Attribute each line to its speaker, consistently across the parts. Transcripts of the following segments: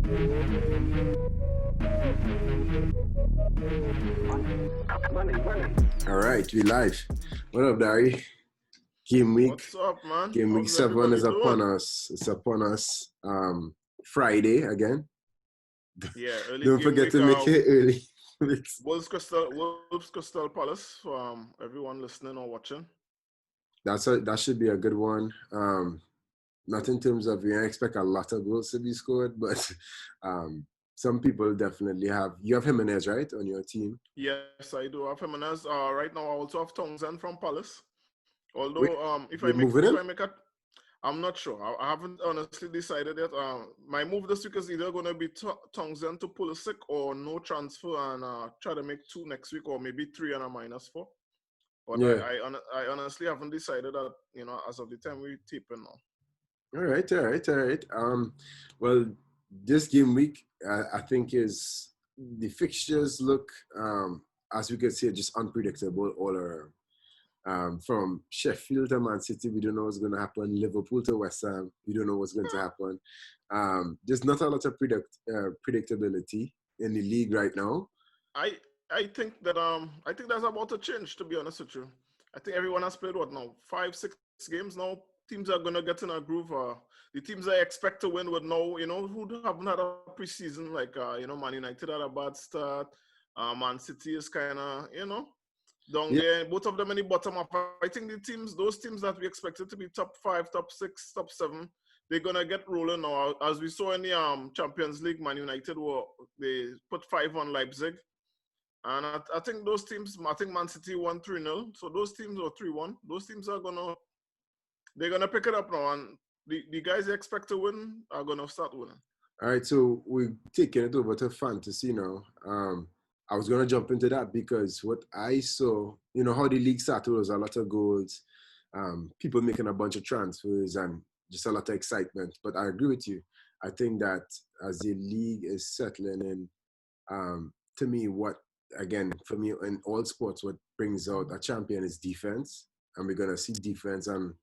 Speaker 1: All right, we live. What up, Dari? Game week.
Speaker 2: What's up, man?
Speaker 1: Game week
Speaker 2: How's
Speaker 1: 7
Speaker 2: everybody
Speaker 1: is upon
Speaker 2: doing?
Speaker 1: us. It's upon us. Friday again.
Speaker 2: Yeah, early
Speaker 1: Don't
Speaker 2: game
Speaker 1: forget
Speaker 2: week.
Speaker 1: to make it early.
Speaker 2: Wolves Crystal Palace for everyone listening or watching.
Speaker 1: That should be a good one. Not in terms of I expect a lot of goals to be scored, but some people definitely have. You have Jimenez, right, on your team?
Speaker 2: Yes, I do have Jimenez. Right now I also have Townsend from Palace.
Speaker 1: Wait,
Speaker 2: Although
Speaker 1: you're moving him?
Speaker 2: I'm not sure. I haven't honestly decided yet. My move this week is either going to be Townsend to Pulisic or no transfer and try to make 2 next week or maybe 3 and a -4. But
Speaker 1: Yeah.
Speaker 2: I honestly haven't decided that, as of the time we taping now.
Speaker 1: All right. Well, this game week, I think is the fixtures look, as we can see, just unpredictable all around. From Sheffield to Man City, we don't know what's going to happen. Liverpool to West Ham, we don't know what's going to happen. There's not a lot of predictability in the league right now.
Speaker 2: I think that's about to change, to be honest with you. I think everyone has played what now? 5-6 games now. Teams are gonna get in a groove. The teams I expect to win would know, who haven't had a preseason, like Man United had a bad start. Man City is kinda, down there. Both of them in the bottom of. I think those teams that we expected to be top 5, top 6, top 7, they're gonna get rolling now. As we saw in the Champions League, Man United they put 5 on Leipzig. And I think those teams, I think Man City won 3-0. So those teams, or 3-1, those teams they're going to pick it up now. And the guys they expect to win are going to start winning.
Speaker 1: All right, so we're taking it over to fantasy now. I was going to jump into that because what I saw, how the league started was a lot of goals, people making a bunch of transfers and just a lot of excitement. But I agree with you. I think that as the league is settling in, to me, for me, in all sports, what brings out a champion is defense. And we're going to see defense. And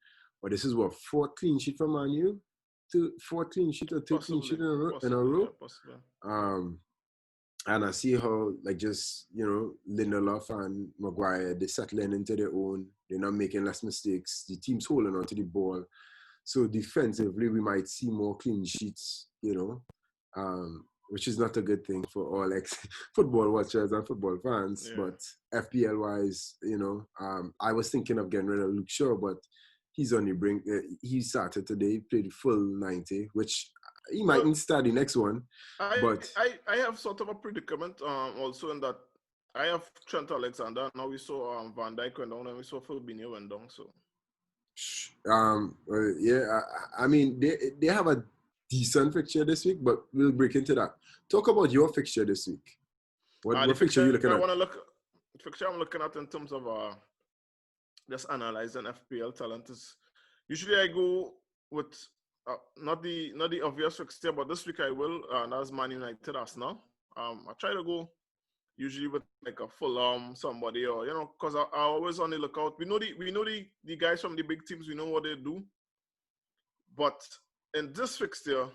Speaker 1: this is 4 clean sheet for Man U? 4 clean sheet or 2 clean sheet in a row.
Speaker 2: Yeah,
Speaker 1: and I see how, Lindelof and Maguire, they're settling into their own. They're not making less mistakes. The team's holding on to the ball. So defensively, we might see more clean sheets, which is not a good thing for all football watchers and football fans. Yeah. But FPL-wise, I was thinking of getting rid of Luke Shaw, but he's on the brink. He started today, played the full 90, which he mightn't start the next one.
Speaker 2: I have sort of a predicament also in that I have Trent Alexander. Now we saw Van Dijk went down and we saw Fabinho went down. So
Speaker 1: I mean they have a decent fixture this week, but we'll break into that. Talk about your fixture this week. What fixture are you looking at?
Speaker 2: The fixture I'm looking at in terms of just analyzing FPL talent is usually I go with not the obvious fixture, but this week I will, and that's Man United Arsenal. I try to go usually with like a Fulham somebody, or because I always on the lookout. We know the guys from the big teams. We know what they do, but in this fixture,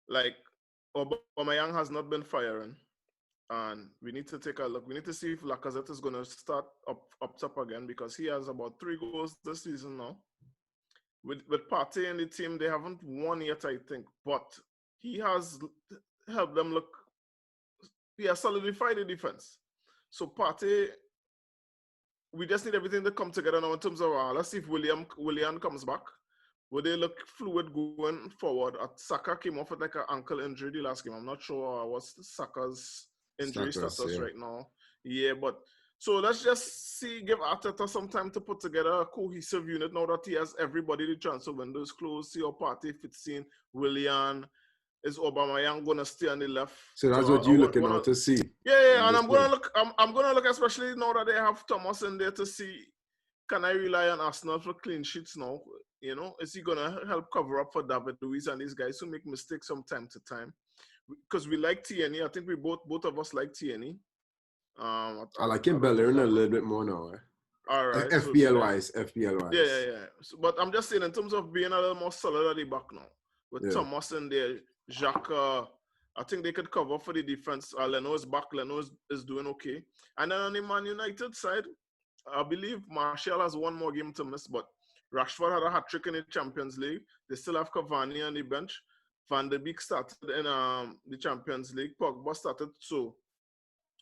Speaker 2: like Aubameyang has not been firing, and we need to take a look. We need to see if Lacazette is going to start up top again, because he has about 3 goals this season now. With Partey in the team, they haven't won yet, I think, but he has helped them look. He has solidified the defense. So Partey, we just need everything to come together now in terms of let's see if Willian comes back. Will they look fluid going forward? Saka came off with like an ankle injury the last game. I'm not sure what's Saka's injury status right now. Yeah, but so let's just give Arteta some time to put together a cohesive unit now that he has everybody. The transfer window is closed. See how Partey fits in. Willian. Is Aubameyang gonna stay on the left?
Speaker 1: So that's what you're looking out to see.
Speaker 2: Yeah, and I'm gonna look, especially now that they have Thomas in there, to see, can I rely on Arsenal for clean sheets now? Is he gonna help cover up for David Luiz and these guys who make mistakes from time to time? Because we like Tierney. I think we both of us like Tierney.
Speaker 1: I like him Bellerin a little bit more now.
Speaker 2: All right.
Speaker 1: FPL wise.
Speaker 2: Yeah. So, but I'm just saying, in terms of being a little more solid at the back now, with Thomas in there, Jacques, I think they could cover for the defense. Leno is back. Leno is doing okay. And then on the Man United side, I believe Martial has one more game to miss, but Rashford had a hat trick in the Champions League. They still have Cavani on the bench. Van de Beek started in the Champions League. Pogba started, so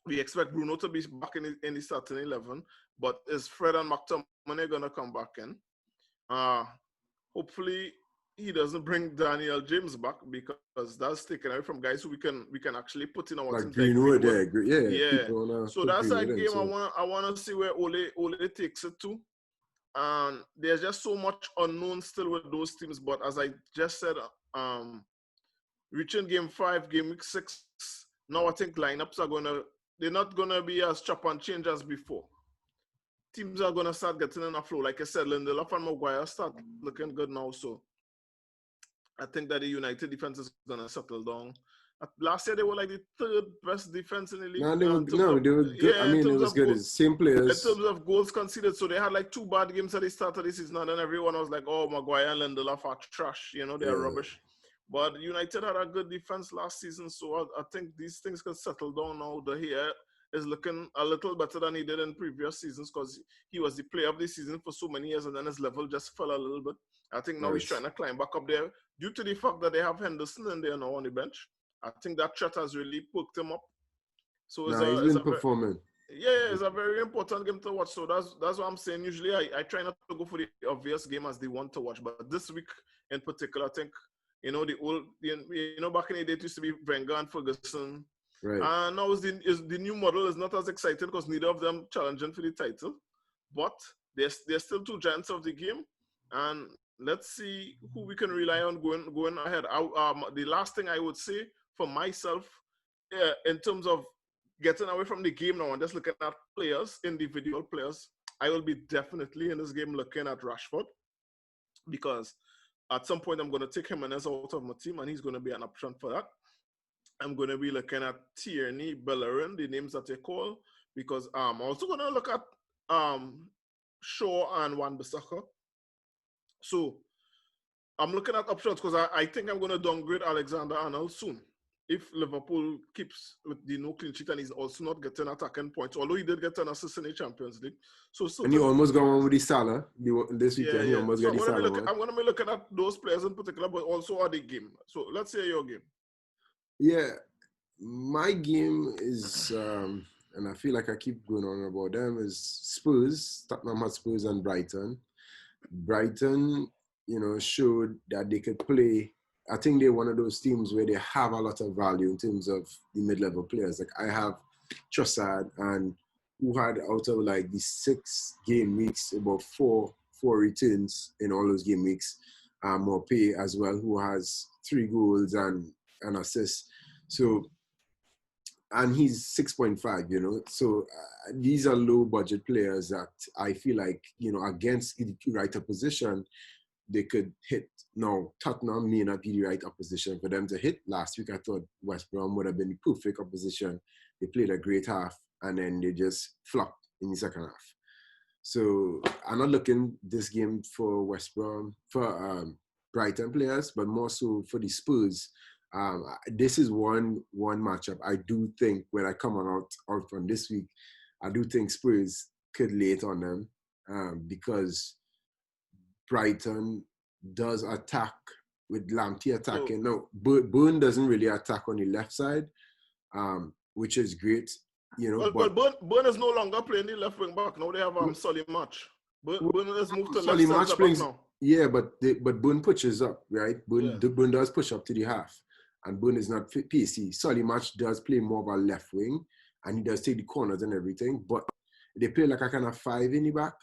Speaker 2: we expect Bruno to be back in the starting 11. But is Fred and McTominay gonna come back in? Uh, Hopefully he doesn't bring Daniel James back because that's taken away from guys who we can actually put in our
Speaker 1: Like
Speaker 2: teams like
Speaker 1: Greenwood
Speaker 2: Greenwood.
Speaker 1: there, yeah,
Speaker 2: Yeah.
Speaker 1: people wanna
Speaker 2: So
Speaker 1: put
Speaker 2: that's a
Speaker 1: Greenwood in.
Speaker 2: game
Speaker 1: So
Speaker 2: I wanna see where Ole takes it to. And there's just so much unknown still with those teams. But as I just said, reaching game 5, game week 6, now I think lineups they're not gonna be as chop and change as before. Teams are gonna start getting in a flow. Like I said, Lindelof and Maguire start looking good now. So I think that the United defense is gonna settle down. Last year they were like the third best defense in the league
Speaker 1: no,
Speaker 2: in terms of
Speaker 1: they were good. I
Speaker 2: in
Speaker 1: mean, it
Speaker 2: terms
Speaker 1: was
Speaker 2: of
Speaker 1: good.
Speaker 2: goal,
Speaker 1: It's the same
Speaker 2: in
Speaker 1: players,
Speaker 2: terms of goals conceded. So they had like 2 bad games at the start of the season, and then everyone was like, "Oh, Maguire and Lindelof are trash. You know, they are
Speaker 1: yeah.
Speaker 2: rubbish." But United had a good defense last season, so I think these things can settle down now. The here is looking a little better than he did in previous seasons because he was the player of the season for so many years, and then his level just fell a little bit. I think now he's
Speaker 1: Right.
Speaker 2: trying to climb back up there due to the fact that they have Henderson and they are now on the bench. I think that threat has really perked him up. So
Speaker 1: Nah, he's been
Speaker 2: very,
Speaker 1: performing.
Speaker 2: yeah, it's a very important game to watch. So that's what I'm saying. Usually I try not to go for the obvious game as the one to watch, but this week in particular, I think back in the day it used to be Wenger and Ferguson,
Speaker 1: Right.
Speaker 2: and now the new model is not as exciting because neither of them challenging for the title, but they're still 2 giants of the game, and let's see who we can rely on going ahead. The last thing I would say for myself, in terms of getting away from the game now and just looking at players, individual players, I will be definitely in this game looking at Rashford because at some point I'm going to take Jimenez out of my team and he's going to be an option for that. I'm going to be looking at Tierney, Bellerin, the names that they call, because I'm also going to look at Shaw and Wan-Bissaka. So I'm looking at options because I think I'm going to downgrade Alexander-Arnold soon. If Liverpool keeps with the no clean sheet and he's also not getting attacking points, although he did get an assist in the Champions League. So
Speaker 1: And he
Speaker 2: certain,
Speaker 1: almost got one with the Salah this weekend. He
Speaker 2: yeah.
Speaker 1: almost
Speaker 2: So
Speaker 1: got the Salah one.
Speaker 2: I'm gonna be looking at those players in particular, but also at the game. So let's say your game.
Speaker 1: Yeah, my game is, and I feel like I keep going on about them, is Spurs, Tottenham Hotspurs and Brighton. Brighton, showed that they could play. I think they're one of those teams where they have a lot of value in terms of the mid-level players. Like I have Trossard, and who had out of like the 6 game weeks, about four returns in all those game weeks. Morpay as well, who has 3 goals and an assist. So, and he's 6.5, So these are low budget players that I feel like, against the right opposition, they could hit. Now, Tottenham may not be the right opposition for them to hit. Last week, I thought West Brom would have been the perfect opposition. They played a great half, and then they just flopped in the second half. So I'm not looking this game for West Brom, for Brighton players, but more so for the Spurs. This is one matchup. I do think when I come out from this week, I do think Spurs could lay it on them because Brighton does attack with Lamptey attacking. No, Burn doesn't really attack on the left side, which is great.
Speaker 2: But Burn is no longer playing the left wing back. Now they have Solly Match. Burn has moved to left centre back now.
Speaker 1: Yeah, but Burn pushes up, right? Burn does push up to the half, and Burn is not PC. Solly Match does play more of a left wing, and he does take the corners and everything. But they play like a kind of 5 in the back,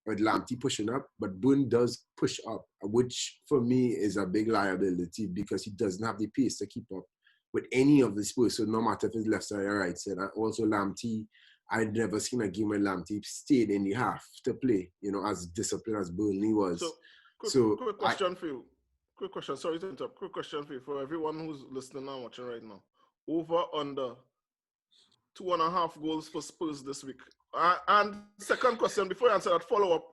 Speaker 1: with Lamptey pushing up. But Burn does push up, which for me is a big liability because he doesn't have the pace to keep up with any of the Spurs. So no matter if it's left side or right side. And also Lamptey, I'd never seen a game where Lamptey stayed in the half to play, as disciplined as Burnley was.
Speaker 2: Quick question for you. Quick question. Sorry to interrupt. Quick question for you, for everyone who's listening and watching right now. Over, under 2.5 goals for Spurs this week. And second question, before you answer that, follow up,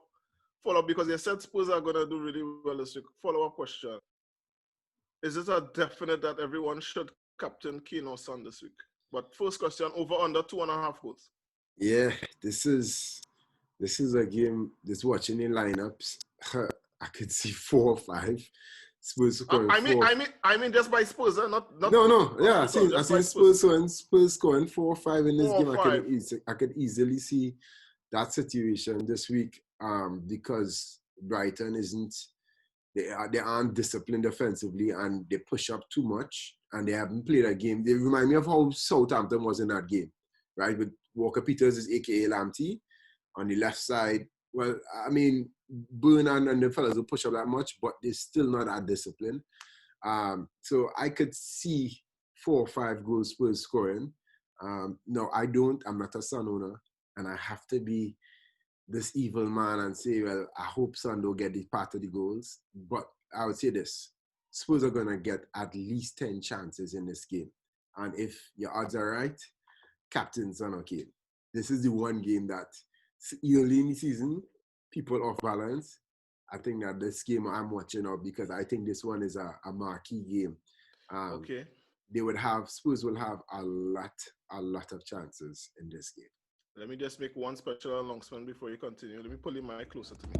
Speaker 2: because you said Spurs are going to do really well this week. Follow-up question. is it a definite that everyone should captain Kane or Son this week? But first question, over under 2.5 goals.
Speaker 1: Yeah, this is a game. This watching the lineups, I could see 4 or 5. Spurs scoring four.
Speaker 2: I mean, just by Spurs, not
Speaker 1: No. Yeah,
Speaker 2: total,
Speaker 1: I
Speaker 2: just by
Speaker 1: seen Spurs
Speaker 2: Spurs.
Speaker 1: scoring 4 or 5 in this
Speaker 2: 4 or
Speaker 1: game.
Speaker 2: 5.
Speaker 1: I could easily see that situation this week. Because Brighton isn't. They aren't disciplined defensively and they push up too much and they haven't played a game. They remind me of how Southampton was in that game, right? With Walker Peters is aka Lamptey on the left side. Well, I mean, Burn and the fellas will push up that much, but they're still not that disciplined. So I could see 4 or 5 goals Spurs scoring. No, I don't. I'm not a Son owner, and I have to be this evil man and say, well, I hope Son don't get the part of the goals. But I would say this: Spurs are gonna get at least 10 chances in this game, and if your odds are right, captain Son or Kane. This is the one game that early in the season, people off balance. I think that this game I'm watching out because I think this one is a marquee game.
Speaker 2: Okay.
Speaker 1: Spurs will have a lot of chances in this game.
Speaker 2: Let me just make one special announcement before you continue. Let me pull your mic closer to me.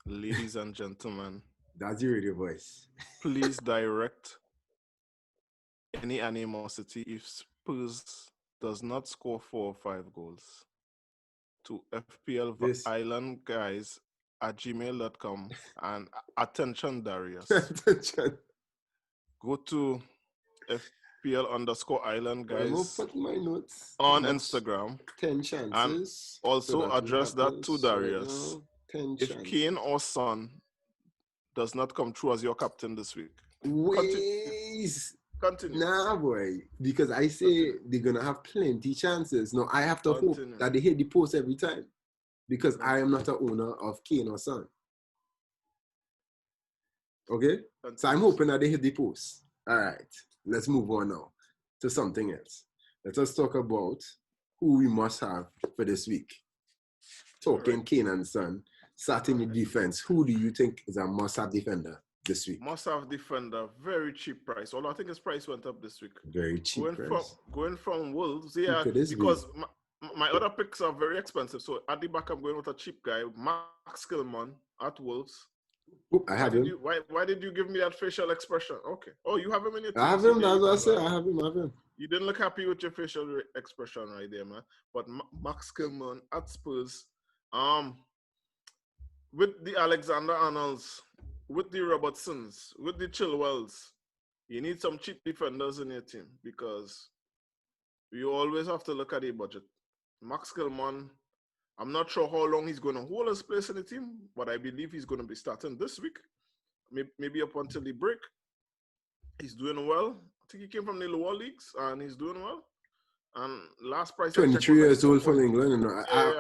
Speaker 2: Ladies and gentlemen,
Speaker 1: That's your radio voice.
Speaker 2: please direct any animosity if Spurs does not score 4 or 5 goals to FPL
Speaker 1: This
Speaker 2: Island Guys at gmail.com and attention Darius. Go to FPL_Island Guys
Speaker 1: put my notes
Speaker 2: on Instagram.
Speaker 1: 10 chances.
Speaker 2: And also address that to Darius.
Speaker 1: Right 10
Speaker 2: if
Speaker 1: chances.
Speaker 2: Kane or Son does not come through as your captain this week. Continue.
Speaker 1: Nah, boy. Because I say they're going to have plenty chances. No, I have to hope that they hit the post every time. Because I am not an owner of Kane or Son. Okay? So I'm hoping that they hit the post. All right. Let's move on now to something else. Let us talk about who we must have for this week. Talking Kane and Son. Starting the defense. Who do you think is a must-have defender this week?
Speaker 2: Must-have defender, very cheap price. Although I think his price went up this week.
Speaker 1: Very cheap price.
Speaker 2: Going from Wolves, yeah, because my other picks are very expensive. So at the back, I'm going with a cheap guy, Max Skillman at Wolves.
Speaker 1: I have him.
Speaker 2: Why did you give me that facial expression? Okay. Oh, you have him in your team.
Speaker 1: I have him. That's what I said. I have him.
Speaker 2: You didn't look happy with your facial expression right there, man. But Max Skillman at Spurs, with the Alexander-Arnolds, with the Robertsons, with the Chilwells, you need some cheap defenders in your team because you always have to look at the budget. Max Skillman, I'm not sure how long he's going to hold his place in the team, but I believe he's going to be starting this week, maybe up until the break. He's doing well. I think he came from the lower leagues, and he's doing well. And last price
Speaker 1: 23 years old from England.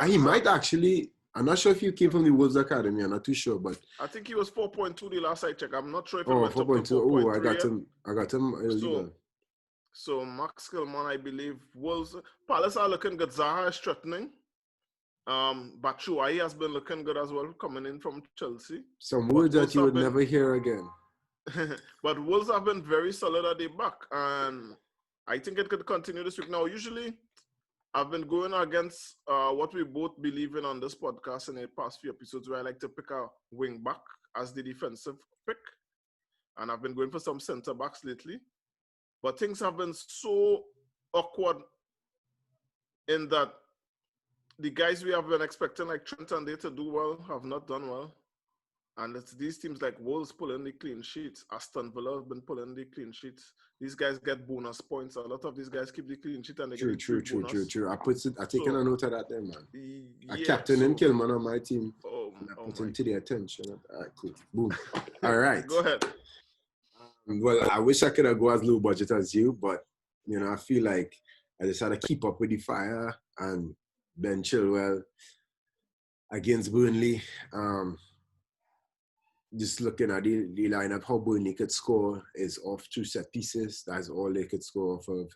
Speaker 1: He might actually. I'm not sure if he came from the Wolves Academy. I'm not too sure, but
Speaker 2: I think he was 4.2 the last I checked. I'm not sure if it
Speaker 1: went 4.2. Oh, I got him.
Speaker 2: So Max Skillman, I believe, Wolves. Palace are looking good. Zaha is threatening. Batshuayi has been looking good as well, coming in from Chelsea.
Speaker 1: Some words that you would never hear again.
Speaker 2: But Wolves have been very solid at the back, and I think it could continue this week. Now, usually, I've been going against what we both believe in on this podcast in the past few episodes, where I like to pick a wing back as the defensive pick, and I've been going for some centre backs lately. But things have been so awkward in that the guys we have been expecting, like Trent and they, to do well, have not done well. And it's these teams like Wolves pulling the clean sheets. Aston Villa have been pulling the clean sheets. These guys get bonus points. A lot of these guys keep the clean sheet and they get
Speaker 1: true. I taken a note of that there, man.
Speaker 2: Yeah,
Speaker 1: a captain and Kilman on my team. I put him to the attention. All right, cool. Boom. All right.
Speaker 2: Go ahead.
Speaker 1: Well, I wish I could have gone as low budget as you, but I feel like I just had to keep up with the fire and Ben Chilwell against Burnley. Just looking at the lineup, how Burnley could score is off 2 set pieces. That's all they could score off of.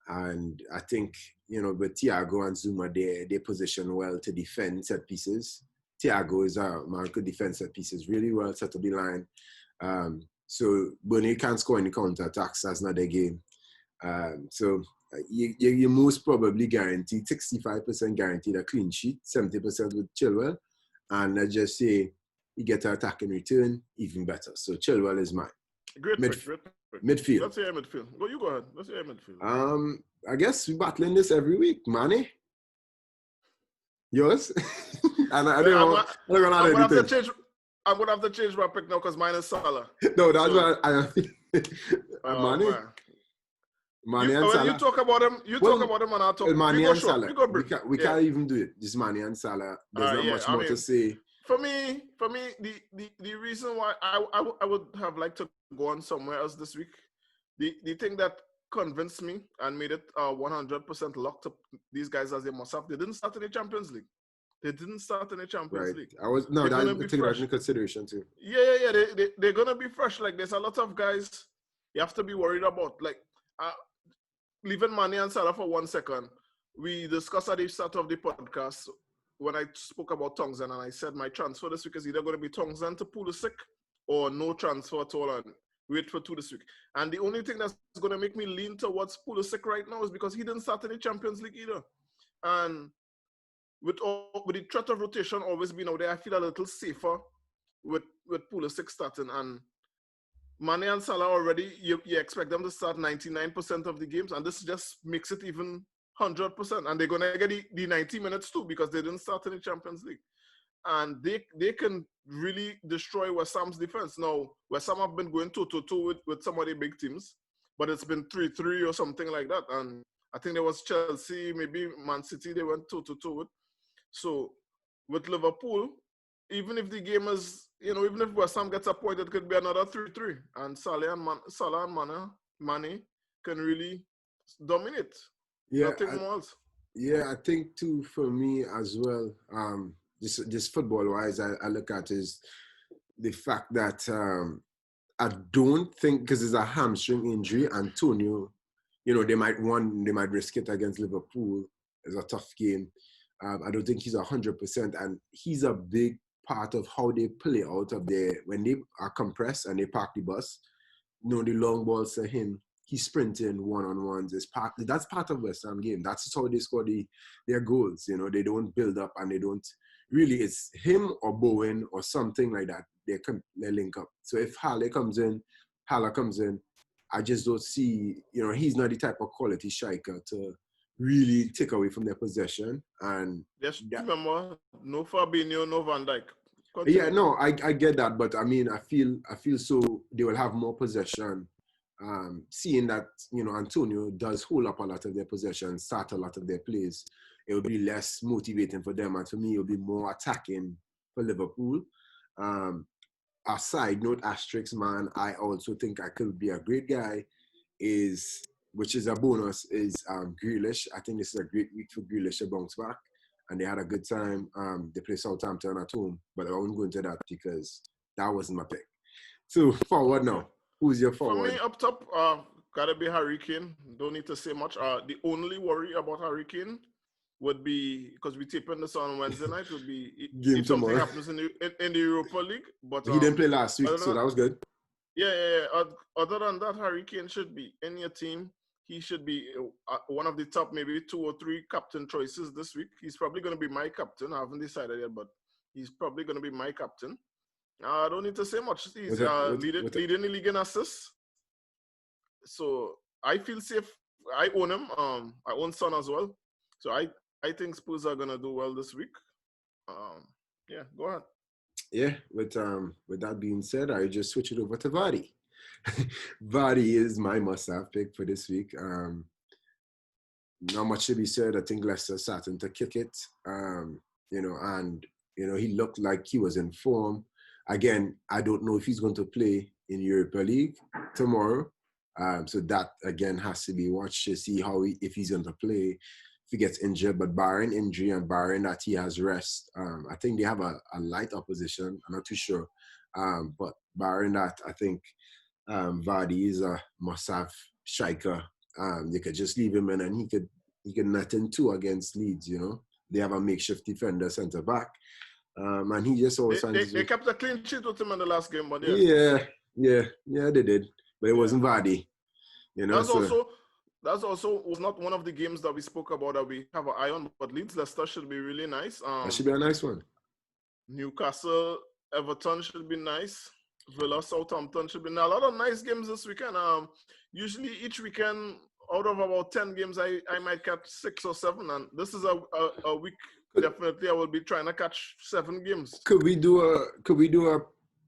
Speaker 1: And I think, with Thiago and Zuma, they position well to defend set pieces. Thiago is a man who could defend set pieces really well, set up the line. So Burnley can't score any counter-attacks. That's not their game. So you most probably guaranteed 65% guaranteed a clean sheet, 70% with Chilwell. And let's just say you get an attack in return, even better. So Chilwell is mine.
Speaker 2: Great pick.
Speaker 1: Midfield.
Speaker 2: Let's hear midfield. You go ahead. Let's hear midfield.
Speaker 1: I guess we're battling this every week. Mane? Yours? And I'm gonna
Speaker 2: have to change my pick now because mine is Salah.
Speaker 1: No, that's what I Mane. Mane and Salah.
Speaker 2: You talk about him, and I'll talk
Speaker 1: about Mane and Salah. We
Speaker 2: can't
Speaker 1: even do it. Just Mane and Salah. There's not much more to say.
Speaker 2: For me, the reason why I would have liked to go on somewhere else this week, the thing that convinced me and made it 100% locked up these guys as they must have. They didn't start in the Champions League. League.
Speaker 1: That take that into consideration too.
Speaker 2: Yeah. They're gonna be fresh. Like there's a lot of guys you have to be worried about. Like leaving Mane and Salah for 1 second. We discussed at the start of the podcast when I spoke about Townsend, and I said my transfer this week is either going to be Townsend to Pulisic or no transfer at all and wait for 2 this week. And the only thing that's going to make me lean towards Pulisic right now is because he didn't start in the Champions League either. And with the threat of rotation always being out there, I feel a little safer with Pulisic starting. And Mane and Salah already, you expect them to start 99% of the games, and this just makes it even 100%. And they're going to get the 90 minutes too because they didn't start in the Champions League. And they can really destroy West Ham's defense. Now, West Ham have been going 2-2 with some of the big teams, but it's been 3-3 or something like that. And I think there was Chelsea, maybe Man City, they went 2-2 with. So with Liverpool, even if the game is, even if West Ham gets a point, it could be another 3-3. And Salah and Mane can really dominate.
Speaker 1: Yeah,
Speaker 2: nothing more else.
Speaker 1: Yeah, I think too for me as well. Just football-wise, I look at is the fact that I don't think because it's a hamstring injury, Antonio, they might risk it against Liverpool. It's a tough game. I don't think he's 100%, and he's a big part of how they play out of there when they are compressed and they park the bus. The long balls to him. He's sprinting one-on-ones. That's part of West Ham game. That's how they score their goals. They don't build up and they don't really. It's him or Bowen or something like that. They link up. So if Haller comes in, I just don't see. He's not the type of quality striker to really take away from their possession. And
Speaker 2: just remember, no Fabinho, no Van Dijk. Continue.
Speaker 1: Yeah, no, I get that, but I mean, I feel so they will have more possession. Seeing that, Antonio does hold up a lot of their possession, start a lot of their plays, it will be less motivating for them. And for me, it will be more attacking for Liverpool. A side note, asterisk, man, I also think I could be a great guy, which is a bonus, is Grealish. I think this is a great week for Grealish to bounce back. And they had a good time. They play Southampton at home, but I won't go into that because that wasn't my pick. So, forward now. Who's your forward?
Speaker 2: For me, up top, gotta be Harry Kane. Don't need to say much. The only worry about Harry Kane would be, because we taping this on Wednesday night, would be if something happens in the Europa League. But
Speaker 1: he didn't play last week, so that was good.
Speaker 2: Yeah. Other than that, Harry Kane should be in your team. He should be one of the top maybe 2 or 3 captain choices this week. He's probably going to be my captain. I haven't decided yet, but he's probably going to be my captain. I don't need to say much. He's leading the league in assists. So I feel safe. I own him. I own Son as well. So I think Spurs are going to do well this week. Yeah, go ahead.
Speaker 1: Yeah, with that being said, I just switch it over to Vardy. Vardy is my must-have pick for this week. Not much to be said. I think Leicester starting to kick it. He looked like he was in form. Again, I don't know if he's going to play in Europa League tomorrow. So that again has to be watched to see if he's going to play, if he gets injured. But barring injury and barring that he has rest, I think they have a light opposition. I'm not too sure. But barring that, I think Vardy is a must-have striker. They could just leave him in and he could net in 2 against Leeds, They have a makeshift defender centre-back. And he just always
Speaker 2: they kept a clean sheet with him in the last game, but
Speaker 1: yeah, Yeah, they did, but it
Speaker 2: Yeah.
Speaker 1: wasn't Vardy. You know,
Speaker 2: That's
Speaker 1: so
Speaker 2: also was not one of the games that we spoke about that we have an eye on, but Leeds Leicester should be really nice.
Speaker 1: that should be a nice one.
Speaker 2: Newcastle Everton should be nice. Villa Southampton should be nice. A lot of nice games this weekend. Usually each weekend out of about 10 games, I might catch 6 or 7, and this is a week. Definitely, I will be trying to catch 7 games.
Speaker 1: Could we do a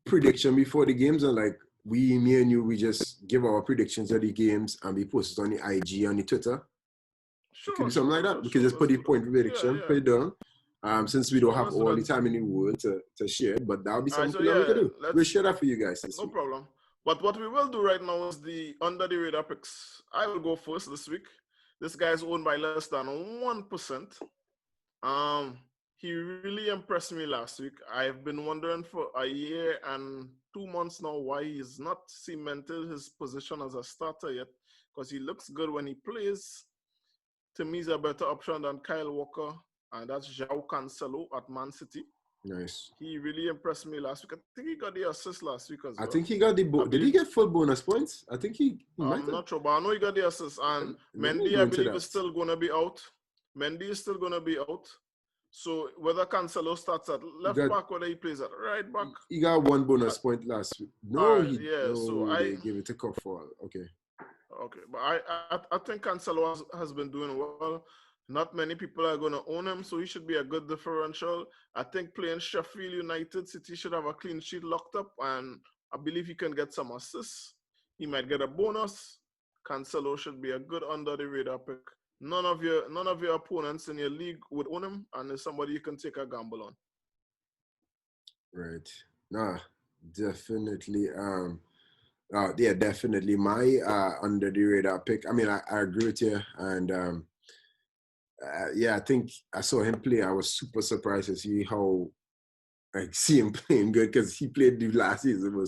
Speaker 1: prediction before the games, and like me and you, we just give our predictions of the games and we post it on the IG, on the Twitter?
Speaker 2: Sure,
Speaker 1: Could do something like that. We could just put the point prediction, put it down. Since we don't have all the time in the world to share, but that would be something we could do. We'll share that for you guys this week.
Speaker 2: No problem. But what we will do right now is the under the radar picks. I will go first this week. This guy is owned by less than 1%. He really impressed me last week. I've been wondering for a year and 2 months now why he's not cemented his position as a starter yet, because he looks good when he plays. To me, he's a better option than Kyle Walker, and that's João Cancelo at Man City.
Speaker 1: Nice.
Speaker 2: He really impressed me last week. I think he got the assist last week as well.
Speaker 1: I think he got the did he get full bonus points? I think he might
Speaker 2: I'm not sure, but I know he got the assist. And Mendy, I believe, is still going to be out. Mendy is still going to be out. So whether Cancelo starts at left back, whether he plays at right back.
Speaker 1: He got 1 bonus point last week. No, they gave it to Kofal. Okay.
Speaker 2: Okay, but I think Cancelo has been doing well. Not many people are going to own him, so he should be a good differential. I think playing Sheffield United, City should have a clean sheet locked up, and I believe he can get some assists. He might get a bonus. Cancelo should be a good under the radar pick. None of your opponents in your league would own him, and it's somebody you can take a gamble on.
Speaker 1: Right. Nah, definitely. Yeah, definitely. My under the radar pick. I mean, I agree with you, and yeah, I think I saw him play. I was super surprised to see how see him playing good, because he played the last season.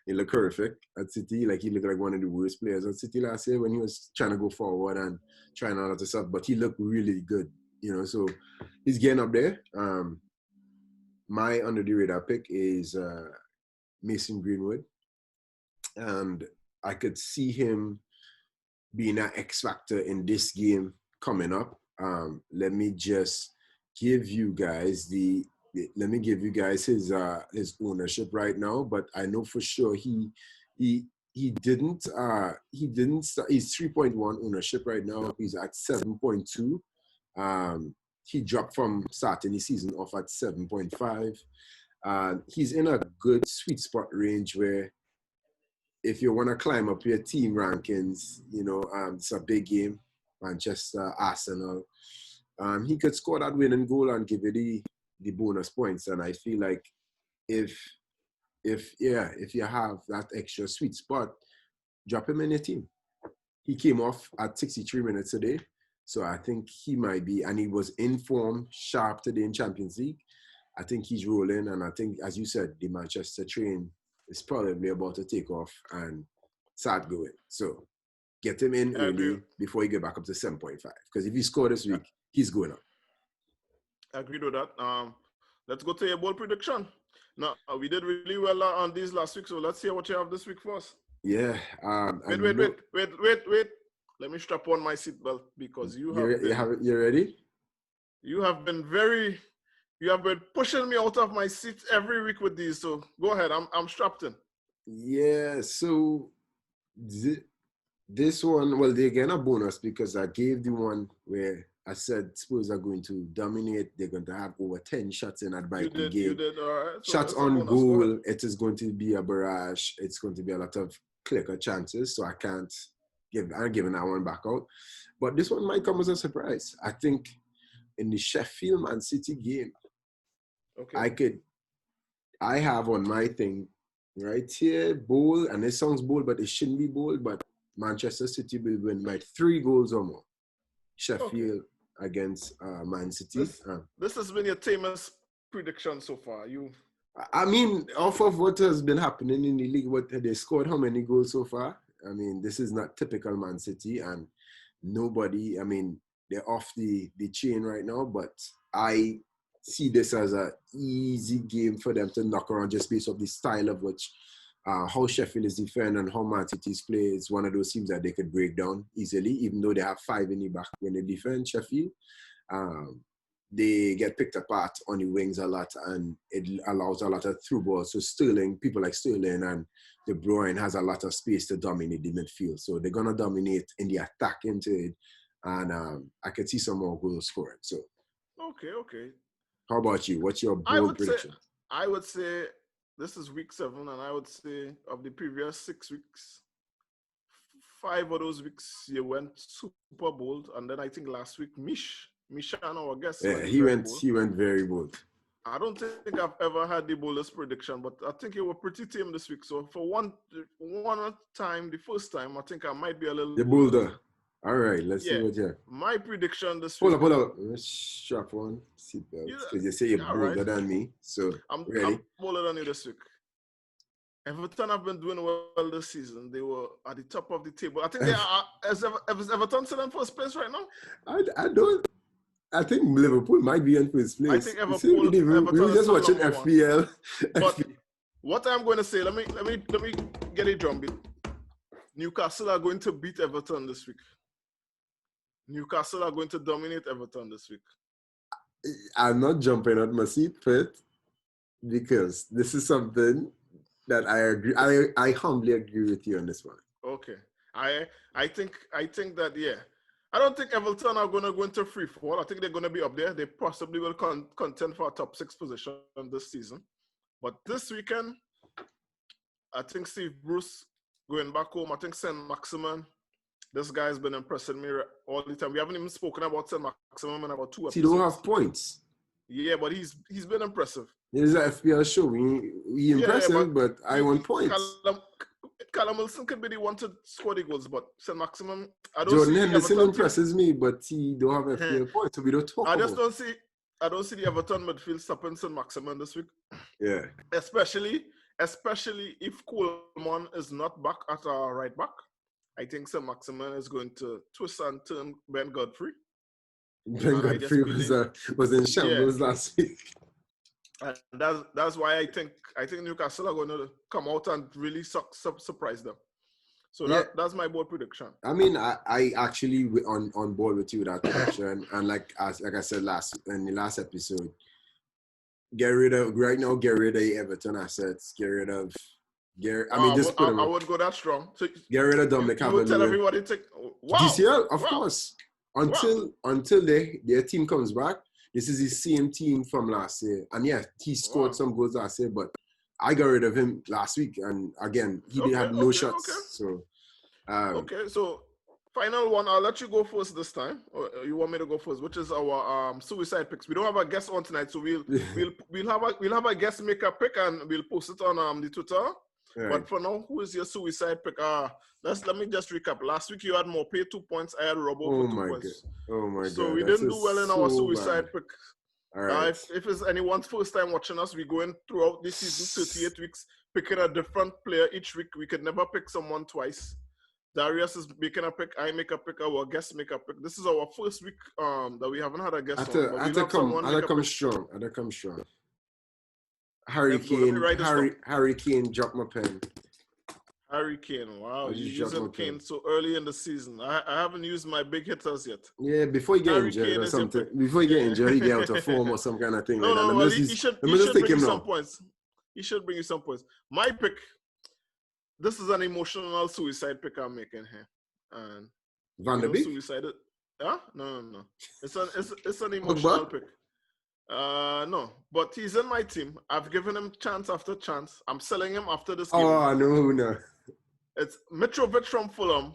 Speaker 1: He looked horrific at City. Like, he looked like one of the worst players at City last year when he was trying to go forward and trying all that stuff. But he looked really good, so he's getting up there. My under the radar pick is Mason Greenwood, and I could see him being an X factor in this game coming up. Let me just give you guys his ownership right now, but I know for sure he didn't start. He's 3.1 ownership right now. He's at 7.2. He dropped from starting the season off at 7.5. He's in a good sweet spot range where, if you want to climb up your team rankings, it's a big game. Manchester, Arsenal. He could score that winning goal and give you the bonus points. And I feel like if you have that extra sweet spot, drop him in your team. He came off at 63 minutes today, so I think he might be, and he was in form, sharp today in Champions League. I think he's rolling, and I think, as you said, the Manchester train is probably about to take off and start going. So get him in early before he get back up to 7.5. Because if he score this week, he's going up.
Speaker 2: I agree with that. Let's go to your bold prediction. Now, we did really well on these last week, so let's hear what you have this week for us.
Speaker 1: Yeah.
Speaker 2: Wait. Let me strap on my seatbelt, because you
Speaker 1: ready?
Speaker 2: You have been pushing me out of my seat every week with these. So go ahead. I'm strapped in.
Speaker 1: Yeah. So this one, well, they get a bonus because I gave the one where I said Spurs are going to dominate. They're going to have over 10 shots in that game.
Speaker 2: You did, all right. So
Speaker 1: shots on goal, it is going to be a barrage. It's going to be a lot of clicker chances, so I'm giving that one back out. But this one might come as a surprise. I think in the Sheffield Man City game, I have on my thing right here, bold, and it sounds bold, but it shouldn't be bold, but Manchester City will win by 3 goals or more. Sheffield against Man City.
Speaker 2: This has been your tamest prediction so far.
Speaker 1: I mean, off of what has been happening in the league, what they scored, how many goals so far? I mean, this is not typical Man City, and nobody, I mean, they're off the chain right now, but I see this as an easy game for them to knock around just based off the style of which how Sheffield is defending and how Man City's play is one of those teams that they could break down easily, even though they have 5 in the back when they defend Sheffield. They get picked apart on the wings a lot, and it allows a lot of through balls. So Sterling, people like Sterling and De Bruyne has a lot of space to dominate the midfield. So they're going to dominate in the attack into it, and I could see some more goals scoring. So,
Speaker 2: okay.
Speaker 1: how about you? What's your bold prediction?
Speaker 2: I would say this is week 7, and I would say of the previous 6 weeks, 5 of those weeks you went super bold, and then I think last week Mishano, I guess.
Speaker 1: Yeah, he went very bold.
Speaker 2: I don't think I've ever had the boldest prediction, but I think you were pretty tame this week. So for one time, the first time, I think I might be a little
Speaker 1: bolder. All right, let's see what you have.
Speaker 2: My prediction this week.
Speaker 1: Hold up. Let's strap on seatbelts because you say you're bolder than me. So
Speaker 2: I'm
Speaker 1: ready?
Speaker 2: I'm bolder than you this week. Everton have been doing well this season. They were at the top of the table. I think they are. Is Everton still in first place right now?
Speaker 1: I don't. I think Liverpool might be in first place.
Speaker 2: I think Everton we were
Speaker 1: just watching FPL.
Speaker 2: But what I'm going to say, let me get a drum beat. Newcastle are going to beat Everton this week. Newcastle are going to dominate Everton this week.
Speaker 1: I'm not jumping out my seat, but because this is something that I agree. I humbly agree with you on this one.
Speaker 2: Okay. I think that, yeah. I don't think Everton are going to go into free fall. I think they're going to be up there. They possibly will contend for a top 6 position this season. But this weekend, I think Steve Bruce going back home. I think Saint-Maximin, this guy has been impressing me all the time. We haven't even spoken about Saint-Maximin in about 2 episodes.
Speaker 1: He don't have points.
Speaker 2: Yeah, but he's been impressive.
Speaker 1: It is an FPL show. We impressive, but I want points.
Speaker 2: Callum Wilson could be the one to score the goals, but Saint-Maximin, I don't
Speaker 1: Jordan
Speaker 2: see
Speaker 1: Henderson impresses me, but he don't have FPL points, so we don't talk
Speaker 2: I
Speaker 1: about
Speaker 2: don't see the Everton midfield stopping Saint-Maximin this week.
Speaker 1: Yeah.
Speaker 2: Especially if Coleman is not back at our right back. I think Saint-Maximin is going to twist and turn Ben Godfrey.
Speaker 1: Ben Godfrey was in shambles last week.
Speaker 2: And that's why I think Newcastle are going to come out and really surprise them. So that's my bold prediction.
Speaker 1: I mean, I actually on board with you with that prediction, and like I said in the last episode, get rid of the Everton assets. I
Speaker 2: would go that strong. So
Speaker 1: get rid of Dominic Calvert-Lewin.
Speaker 2: You would tell everybody to wow.
Speaker 1: DCL, of course. Until their team comes back. This is the same team from last year. And yeah, he scored some goals last year, but I got rid of him last week. And again, he had no shots.
Speaker 2: Okay. So final one, I'll let you go first this time. Or you want me to go first, which is our suicide picks. We don't have a guest on tonight, so we'll have a guest make a pick and we'll post it on the Twitter. Right. But for now, who is your suicide pick? Let me just recap. Last week you had Mopé 2 points. I had Robo for 2 points.
Speaker 1: Oh my God!
Speaker 2: So we didn't do well in our suicide pick.
Speaker 1: All right.
Speaker 2: If it's anyone's first time watching us, we're going throughout this season 38 weeks, picking a different player each week. We could never pick someone twice. Darius is making a pick. I make a pick. Our guest make a pick. This is our first week that we haven't had a guest on.
Speaker 1: I come strong. Harry Kane dropped my pen.
Speaker 2: Harry Kane, wow. You're using Kane so early in the season. I haven't used my big hitters yet.
Speaker 1: Yeah, before you get injured or something. Before you get injured, he get out of form or some kind of thing.
Speaker 2: He should bring you some points. He should bring you some points. My pick, this is an emotional suicide pick I'm making here. And
Speaker 1: Van der Beek?
Speaker 2: Suicide. Huh? No. It's an emotional pick. No, but he's in my team. I've given him chance after chance. I'm selling him after this game.
Speaker 1: Oh, no.
Speaker 2: It's Mitrovic from Fulham.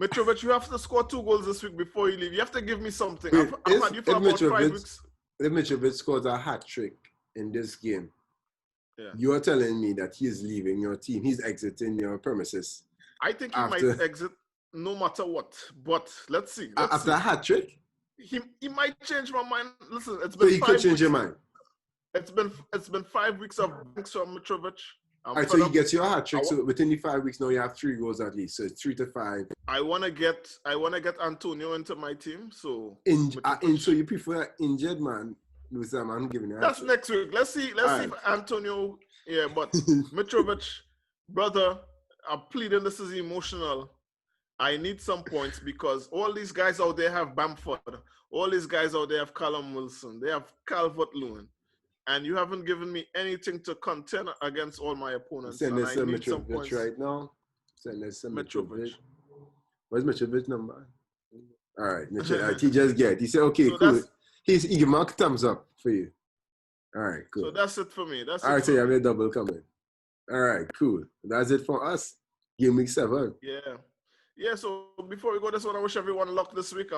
Speaker 2: Mitrovic, you have to score 2 goals this week before you leave. You have to give me something. I've had you for about 5 weeks.
Speaker 1: If Mitrovic scores a hat trick in this game, you are telling me that he is leaving your team. He's exiting your premises.
Speaker 2: I think he might exit no matter what. But let's see.
Speaker 1: After a hat trick?
Speaker 2: He might change my mind. Listen, it's been 5 weeks.
Speaker 1: So he could change your mind?
Speaker 2: It's been 5 weeks of banks from Mitrovic.
Speaker 1: All right, so he gets your hat trick. So within the 5 weeks now, you have 3 goals at least. So it's 3 to 5.
Speaker 2: I want to get Antonio into my team. So
Speaker 1: so you prefer an injured man No, Sam, I'm giving you an
Speaker 2: That's
Speaker 1: answer.
Speaker 2: next week. Let's see
Speaker 1: All
Speaker 2: if Antonio. Yeah, but Mitrovic, brother, I'm pleading. This is emotional. I need some points because all these guys out there have Bamford. All these guys out there have Callum Wilson. They have Calvert-Lewin. And you haven't given me anything to contend against all my opponents.
Speaker 1: Send
Speaker 2: And
Speaker 1: us
Speaker 2: I
Speaker 1: a
Speaker 2: need some
Speaker 1: Mitrovic
Speaker 2: points.
Speaker 1: right now. Send us a
Speaker 2: Mitrovic.
Speaker 1: Mitrovic. What's Mitrovic number? All right, Mitrovic. He just get. He said, okay,
Speaker 2: So
Speaker 1: cool. He give mark thumbs up for you. All right, cool.
Speaker 2: So that's it for me.
Speaker 1: All right, so you have a double coming. All right, cool. That's it for us. Game week 7.
Speaker 2: Yeah. So before we go, this one, I wish everyone luck this week.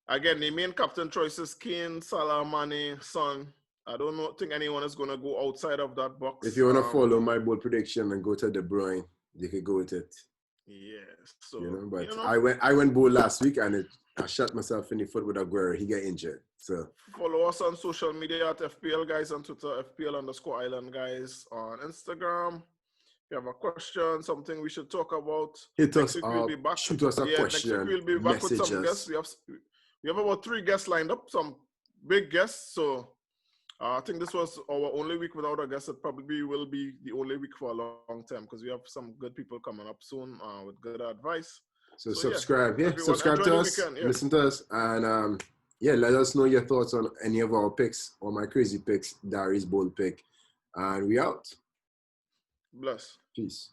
Speaker 2: Again, the main captain choices: Kane, Salah, Mane, Son. I don't think anyone is gonna go outside of that box.
Speaker 1: If you want to follow my bold prediction and go to De Bruyne, you could go with it.
Speaker 2: Yeah. So
Speaker 1: but I went bold last week and I shot myself in the foot with Aguero. He got injured. So
Speaker 2: follow us on social media at FPL guys on Twitter, FPL_Island guys on Instagram. If you have a question, something we should talk about,
Speaker 1: hit
Speaker 2: next
Speaker 1: us
Speaker 2: week
Speaker 1: up,
Speaker 2: we'll be back.
Speaker 1: shoot us a question,
Speaker 2: next week we'll be back with some guests. We have about 3 guests lined up, some big guests. So I think this was our only week without a guest. It probably will be the only week for a long time because we have some good people coming up soon with good advice.
Speaker 1: So subscribe, subscribe to us,
Speaker 2: weekend,
Speaker 1: listen to us, and let us know your thoughts on any of our picks or my crazy picks, Darius bold pick, and we out.
Speaker 2: Bless.
Speaker 1: Peace.